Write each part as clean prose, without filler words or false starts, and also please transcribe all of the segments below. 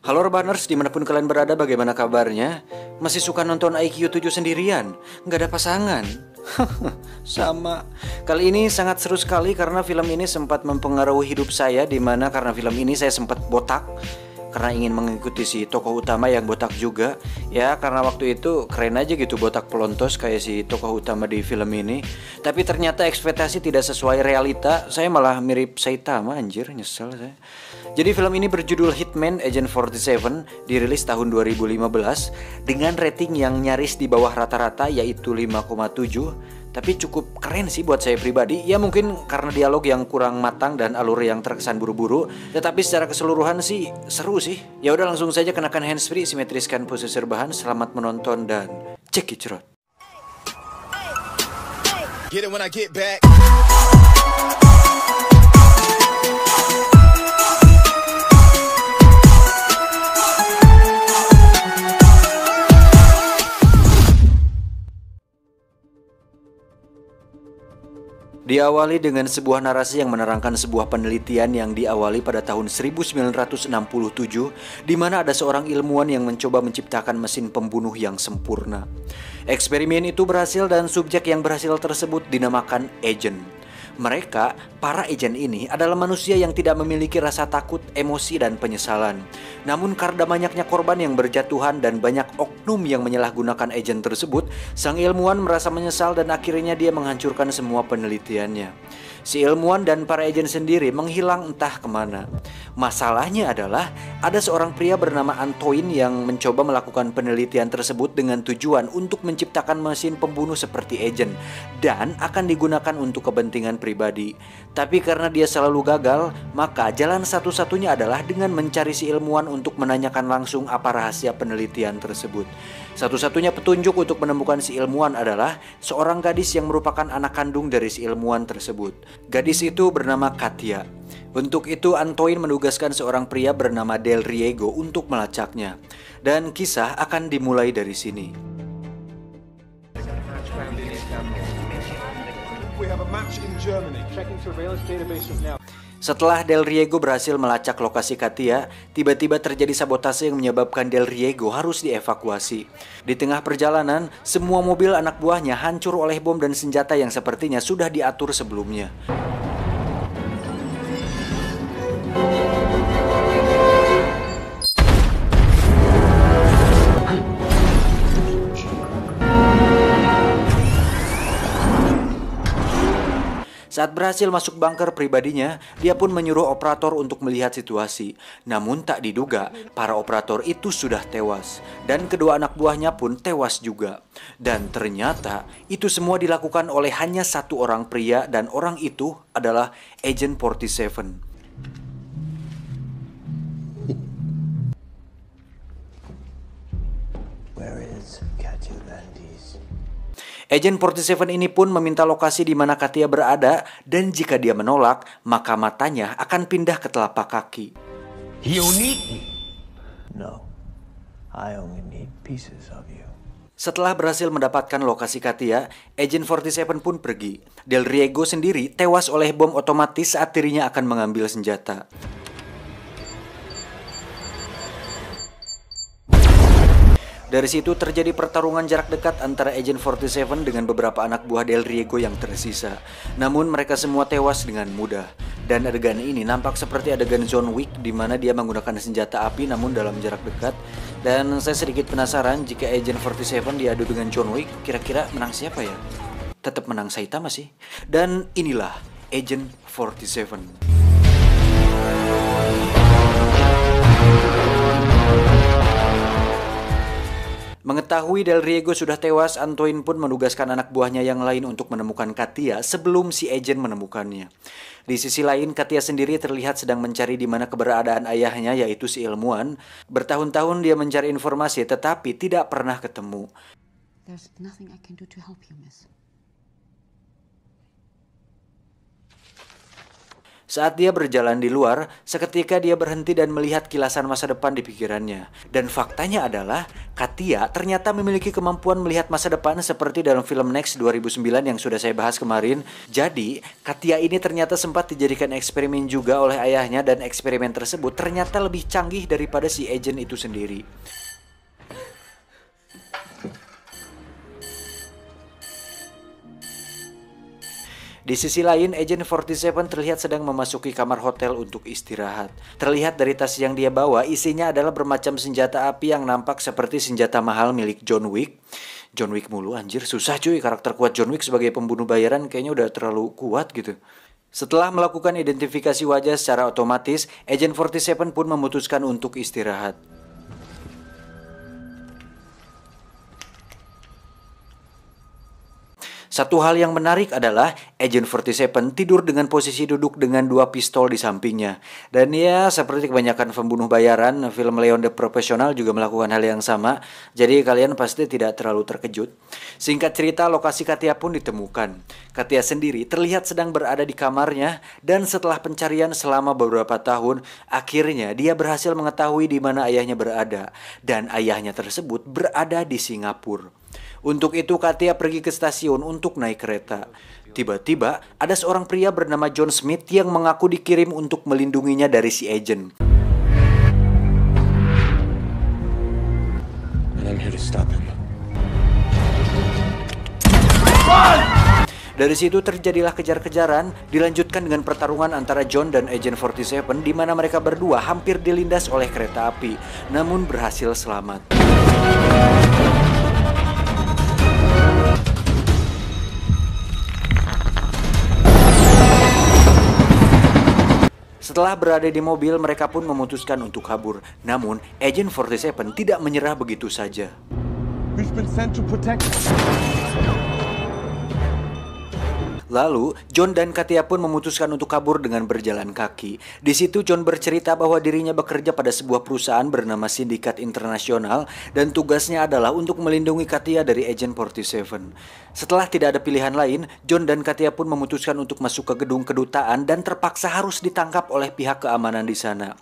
Halo Urbaners, dimanapun kalian berada, bagaimana kabarnya? Masih suka nonton IQ7 sendirian? Nggak ada pasangan? Sama. Kali ini sangat seru sekali karena film ini sempat mempengaruhi hidup saya, dimana karena film ini saya sempat botak karena ingin mengikuti si tokoh utama yang botak juga. Ya karena waktu itu keren aja gitu, botak pelontos kayak si tokoh utama di film ini. Tapi ternyata ekspektasi tidak sesuai realita. Saya malah mirip Saitama, anjir, nyesel saya. Jadi film ini berjudul Hitman Agent 47, dirilis tahun 2015 dengan rating yang nyaris di bawah rata-rata, yaitu 5,7. Tapi cukup keren sih buat saya pribadi. Ya mungkin karena dialog yang kurang matang dan alur yang terkesan buru-buru, tetapi secara keseluruhan sih seru sih. Ya udah, langsung saja kenakan handsfree, simetriskan posisi rebahan. Selamat menonton dan check it out. Get it when I get back. Diawali dengan sebuah narasi yang menerangkan sebuah penelitian yang diawali pada tahun 1967, di mana ada seorang ilmuwan yang mencoba menciptakan mesin pembunuh yang sempurna. Eksperimen itu berhasil dan subjek yang berhasil tersebut dinamakan agent. Mereka, para agen ini adalah manusia yang tidak memiliki rasa takut, emosi, dan penyesalan. Namun karena banyaknya korban yang berjatuhan dan banyak oknum yang menyalahgunakan agen tersebut, sang ilmuwan merasa menyesal dan akhirnya dia menghancurkan semua penelitiannya. Si ilmuwan dan para agen sendiri menghilang entah kemana. Masalahnya adalah ada seorang pria bernama Antoine yang mencoba melakukan penelitian tersebut dengan tujuan untuk menciptakan mesin pembunuh seperti agen dan akan digunakan untuk kepentingan pribadi. Tapi karena dia selalu gagal, maka jalan satu-satunya adalah dengan mencari si ilmuwan untuk menanyakan langsung apa rahasia penelitian tersebut. Satu-satunya petunjuk untuk menemukan si ilmuwan adalah seorang gadis yang merupakan anak kandung dari si ilmuwan tersebut. Gadis itu bernama Katia. Untuk itu Antoine menugaskan seorang pria bernama Del Riego untuk melacaknya. Dan kisah akan dimulai dari sini. Setelah Del Riego berhasil melacak lokasi Katia, tiba-tiba terjadi sabotase yang menyebabkan Del Riego harus dievakuasi. Di tengah perjalanan, semua mobil anak buahnya hancur oleh bom dan senjata yang sepertinya sudah diatur sebelumnya. Saat berhasil masuk bunker pribadinya, dia pun menyuruh operator untuk melihat situasi. Namun tak diduga, para operator itu sudah tewas. Dan kedua anak buahnya pun tewas juga. Dan ternyata, itu semua dilakukan oleh hanya satu orang pria, dan orang itu adalah Agent 47. Agent 47 ini pun meminta lokasi di mana Katia berada, dan jika dia menolak, maka matanya akan pindah ke telapak kaki. You need me? No, I only need pieces of you. Setelah berhasil mendapatkan lokasi Katia, Agent 47 pun pergi. Del Riego sendiri tewas oleh bom otomatis saat dirinya akan mengambil senjata. Dari situ terjadi pertarungan jarak dekat antara Agent 47 dengan beberapa anak buah Del Riego yang tersisa. Namun mereka semua tewas dengan mudah. Dan adegan ini nampak seperti adegan John Wick, di mana dia menggunakan senjata api namun dalam jarak dekat. Dan saya sedikit penasaran, jika Agent 47 diadu dengan John Wick, kira-kira menang siapa ya? Tetap menang Saitama sih. Dan inilah Agent 47. Mengetahui Del Riego sudah tewas, Antoine pun menugaskan anak buahnya yang lain untuk menemukan Katia sebelum si agent menemukannya. Di sisi lain, Katia sendiri terlihat sedang mencari di mana keberadaan ayahnya, yaitu si ilmuwan. Bertahun-tahun dia mencari informasi tetapi tidak pernah ketemu. There's nothing I can do to help you, miss. Saat dia berjalan di luar, seketika dia berhenti dan melihat kilasan masa depan di pikirannya. Dan faktanya adalah Katia ternyata memiliki kemampuan melihat masa depan seperti dalam film Next 2009 yang sudah saya bahas kemarin. Jadi, Katia ini ternyata sempat dijadikan eksperimen juga oleh ayahnya dan eksperimen tersebut ternyata lebih canggih daripada si agent itu sendiri. Di sisi lain, Agent 47 terlihat sedang memasuki kamar hotel untuk istirahat. Terlihat dari tas yang dia bawa, isinya adalah bermacam senjata api yang nampak seperti senjata mahal milik John Wick. John Wick mulu anjir, susah cuy, karakter kuat John Wick sebagai pembunuh bayaran kayaknya udah terlalu kuat gitu. Setelah melakukan identifikasi wajah secara otomatis, Agent 47 pun memutuskan untuk istirahat. Satu hal yang menarik adalah Agent 47 tidur dengan posisi duduk dengan dua pistol di sampingnya. Dan ya, seperti kebanyakan pembunuh bayaran, film Leon the Professional juga melakukan hal yang sama. Jadi kalian pasti tidak terlalu terkejut. Singkat cerita, lokasi Katia pun ditemukan. Katia sendiri terlihat sedang berada di kamarnya, dan setelah pencarian selama beberapa tahun, akhirnya dia berhasil mengetahui di mana ayahnya berada. Dan ayahnya tersebut berada di Singapura. Untuk itu Katia pergi ke stasiun untuk naik kereta. Tiba-tiba ada seorang pria bernama John Smith yang mengaku dikirim untuk melindunginya dari si agent. I'm here to stop him. Dari situ terjadilah kejar-kejaran, dilanjutkan dengan pertarungan antara John dan Agent 47 di mana mereka berdua hampir dilindas oleh kereta api, namun berhasil selamat. Setelah berada di mobil, mereka pun memutuskan untuk kabur. Namun, Agent 47 tidak menyerah begitu saja. We've been sent to protect. Lalu, John dan Katia pun memutuskan untuk kabur dengan berjalan kaki. Di situ John bercerita bahwa dirinya bekerja pada sebuah perusahaan bernama Sindikat Internasional dan tugasnya adalah untuk melindungi Katia dari Agent 47. Setelah tidak ada pilihan lain, John dan Katia pun memutuskan untuk masuk ke gedung kedutaan dan terpaksa harus ditangkap oleh pihak keamanan di sana.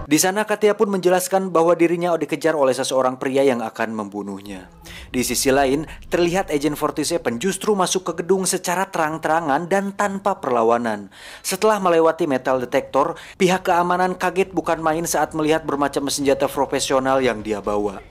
Di sana Katia pun menjelaskan bahwa dirinya dikejar oleh seseorang pria yang akan membunuhnya. Di sisi lain, terlihat Agent 47 justru masuk ke gedung secara terang-terangan dan tanpa perlawanan. Setelah melewati metal detector, pihak keamanan kaget bukan main saat melihat bermacam senjata profesional yang dia bawa.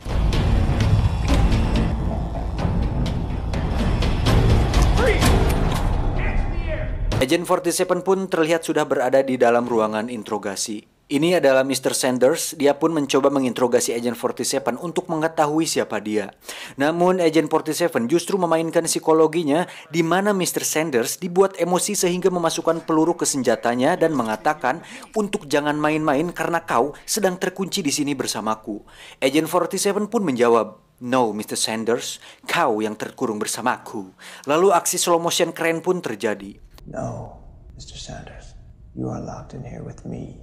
Agent 47 pun terlihat sudah berada di dalam ruangan interogasi. Ini adalah Mr. Sanders, dia pun mencoba menginterogasi Agent 47 untuk mengetahui siapa dia. Namun Agent 47 justru memainkan psikologinya di mana Mr. Sanders dibuat emosi sehingga memasukkan peluru ke senjatanya dan mengatakan untuk jangan main-main karena kau sedang terkunci di sini bersamaku. Agent 47 pun menjawab, "No, Mr. Sanders, kau yang terkurung bersamaku." Lalu aksi slow motion keren pun terjadi. No, Mr. Sanders, you are locked in here with me.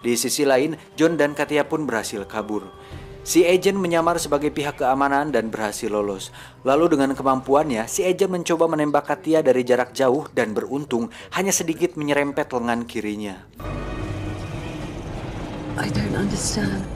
Di sisi lain, John dan Katia pun berhasil kabur. Si agent menyamar sebagai pihak keamanan dan berhasil lolos. Lalu dengan kemampuannya, si agent mencoba menembak Katia dari jarak jauh dan beruntung hanya sedikit menyerempet lengan kirinya. I don't understand.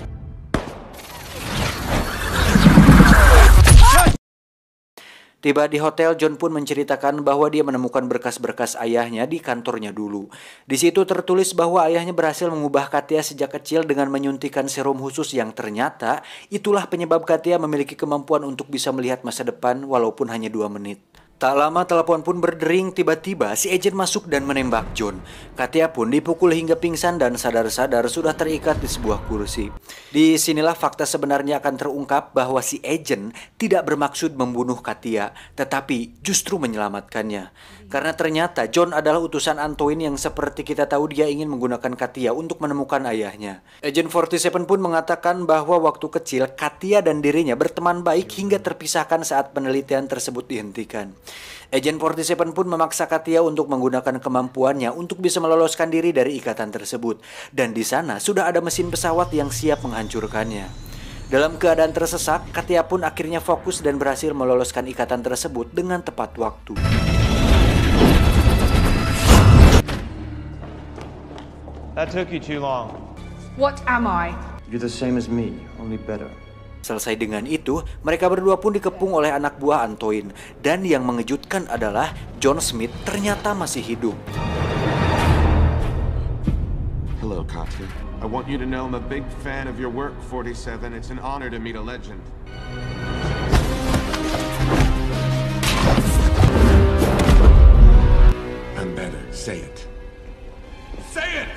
Tiba di hotel, John pun menceritakan bahwa dia menemukan berkas-berkas ayahnya di kantornya dulu. Di situ tertulis bahwa ayahnya berhasil mengubah Katia sejak kecil dengan menyuntikkan serum khusus yang ternyata itulah penyebab Katia memiliki kemampuan untuk bisa melihat masa depan walaupun hanya 2 menit. Tak lama telepon pun berdering, tiba-tiba si agent masuk dan menembak John. Katia pun dipukul hingga pingsan dan sadar-sadar sudah terikat di sebuah kursi. Di sinilah fakta sebenarnya akan terungkap bahwa si agent tidak bermaksud membunuh Katia, tetapi justru menyelamatkannya. Karena ternyata John adalah utusan Antoine yang seperti kita tahu dia ingin menggunakan Katia untuk menemukan ayahnya. Agent 47 pun mengatakan bahwa waktu kecil Katia dan dirinya berteman baik hingga terpisahkan saat penelitian tersebut dihentikan. Agent 47 pun memaksa Katia untuk menggunakan kemampuannya untuk bisa meloloskan diri dari ikatan tersebut. Dan di sana sudah ada mesin pesawat yang siap menghancurkannya. Dalam keadaan tersesat, Katia pun akhirnya fokus dan berhasil meloloskan ikatan tersebut dengan tepat waktu. That took you too long. What am I? You're the same as me, only better. Selesai dengan itu, mereka berdua pun dikepung oleh anak buah Antoine. Dan yang mengejutkan adalah John Smith ternyata masih hidup. Hello, Katya. I want you to know I'm a big fan of your work, 47. It's an honor to meet a legend. I'm better. Say it. Say it!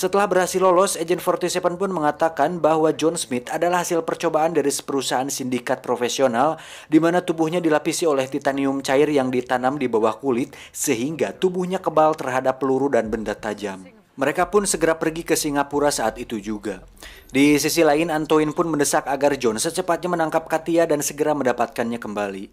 Setelah berhasil lolos, Agent 47 pun mengatakan bahwa John Smith adalah hasil percobaan dari perusahaan sindikat profesional di mana tubuhnya dilapisi oleh titanium cair yang ditanam di bawah kulit sehingga tubuhnya kebal terhadap peluru dan benda tajam. Mereka pun segera pergi ke Singapura saat itu juga. Di sisi lain, Antoine pun mendesak agar John secepatnya menangkap Katia dan segera mendapatkannya kembali.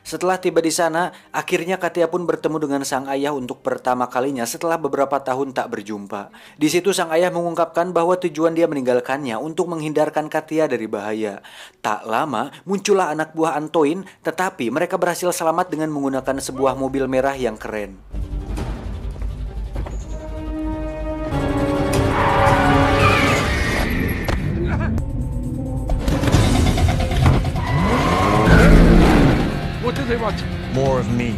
Setelah tiba di sana, akhirnya Katia pun bertemu dengan sang ayah untuk pertama kalinya setelah beberapa tahun tak berjumpa. Di situ sang ayah mengungkapkan bahwa tujuan dia meninggalkannya untuk menghindarkan Katia dari bahaya. Tak lama, muncullah anak buah Antoine, tetapi mereka berhasil selamat dengan menggunakan sebuah mobil merah yang keren. What do they want? More of me.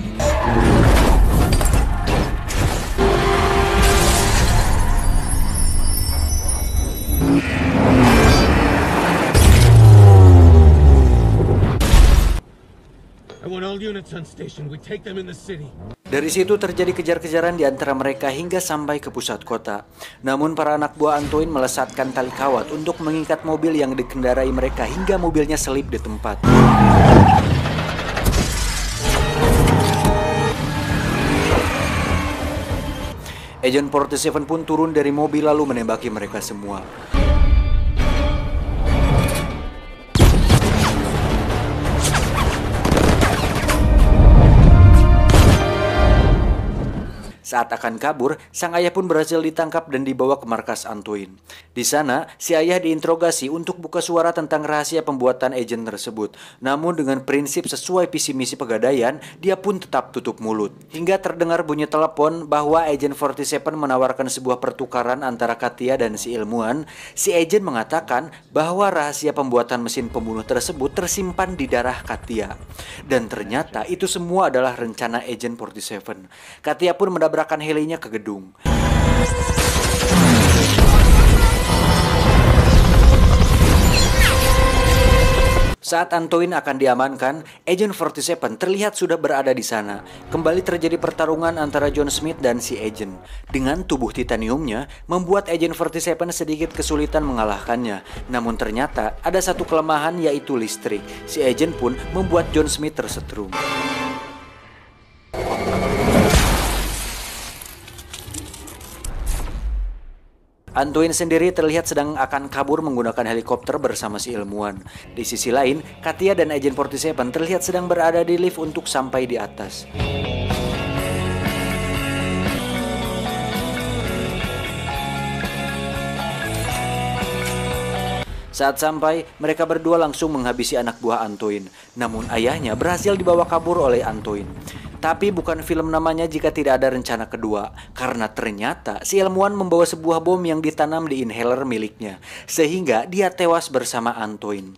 I want all units on station. We take them in the city. Dari situ terjadi kejar-kejaran di antara mereka hingga sampai ke pusat kota. Namun para anak buah Antoine melesatkan tali kawat untuk mengikat mobil yang dikendarai mereka hingga mobilnya selip di tempat. Agent 47 pun turun dari mobil lalu menembaki mereka semua. Saat akan kabur, sang ayah pun berhasil ditangkap dan dibawa ke markas Antoine. Di sana, si ayah diinterogasi untuk buka suara tentang rahasia pembuatan agen tersebut. Namun dengan prinsip sesuai visi misi pegadaian, dia pun tetap tutup mulut. Hingga terdengar bunyi telepon bahwa Agent 47 menawarkan sebuah pertukaran antara Katia dan si ilmuwan. Si agen mengatakan bahwa rahasia pembuatan mesin pembunuh tersebut tersimpan di darah Katia. Dan ternyata itu semua adalah rencana Agent 47. Katia pun mendapatkan helinya ke gedung. Saat Antoine akan diamankan, Agent 47 terlihat sudah berada di sana. Kembali terjadi pertarungan antara John Smith dan si agent. Dengan tubuh titaniumnya, membuat Agent 47 sedikit kesulitan mengalahkannya. Namun ternyata ada satu kelemahan, yaitu listrik. Si agent pun membuat John Smith tersetrum. Antoine sendiri terlihat sedang akan kabur menggunakan helikopter bersama si ilmuwan. Di sisi lain, Katia dan Agent 47 terlihat sedang berada di lift untuk sampai di atas. Saat sampai, mereka berdua langsung menghabisi anak buah Antoine. Namun ayahnya berhasil dibawa kabur oleh Antoine. Tapi bukan film namanya jika tidak ada rencana kedua, karena ternyata si ilmuwan membawa sebuah bom yang ditanam di inhaler miliknya, sehingga dia tewas bersama Antoine.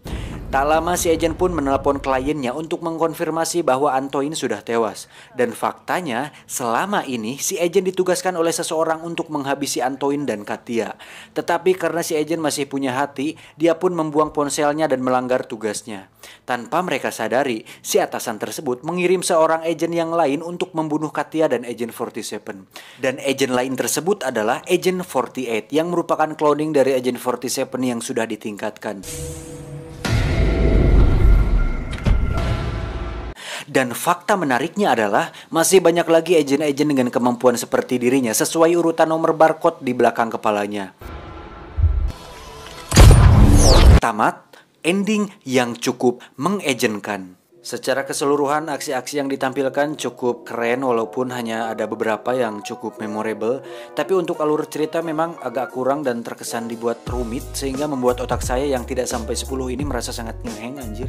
Tak lama si agent pun menelpon kliennya untuk mengkonfirmasi bahwa Antoine sudah tewas. Dan faktanya, selama ini si agent ditugaskan oleh seseorang untuk menghabisi Antoine dan Katia. Tetapi karena si agent masih punya hati, dia pun membuang ponselnya dan melanggar tugasnya. Tanpa mereka sadari, si atasan tersebut mengirim seorang agent yang lain untuk membunuh Katia dan Agent 47. Dan agent lain tersebut adalah Agent 48 yang merupakan cloning dari Agent 47 yang sudah ditingkatkan. Dan fakta menariknya adalah masih banyak lagi agen-agen dengan kemampuan seperti dirinya sesuai urutan nomor barcode di belakang kepalanya. Tamat, ending yang cukup mengagenkan. Secara keseluruhan, aksi-aksi yang ditampilkan cukup keren walaupun hanya ada beberapa yang cukup memorable. Tapi untuk alur cerita memang agak kurang dan terkesan dibuat rumit sehingga membuat otak saya yang tidak sampai 10 ini merasa sangat ngeheng anjir.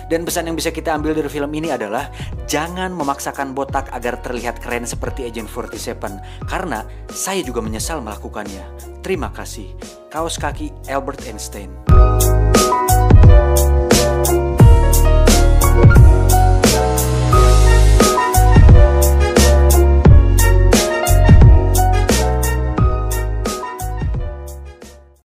Dan pesan yang bisa kita ambil dari film ini adalah jangan memaksakan botak agar terlihat keren seperti Agent 47 karena saya juga menyesal melakukannya. Terima kasih. Kaos kaki Albert Einstein.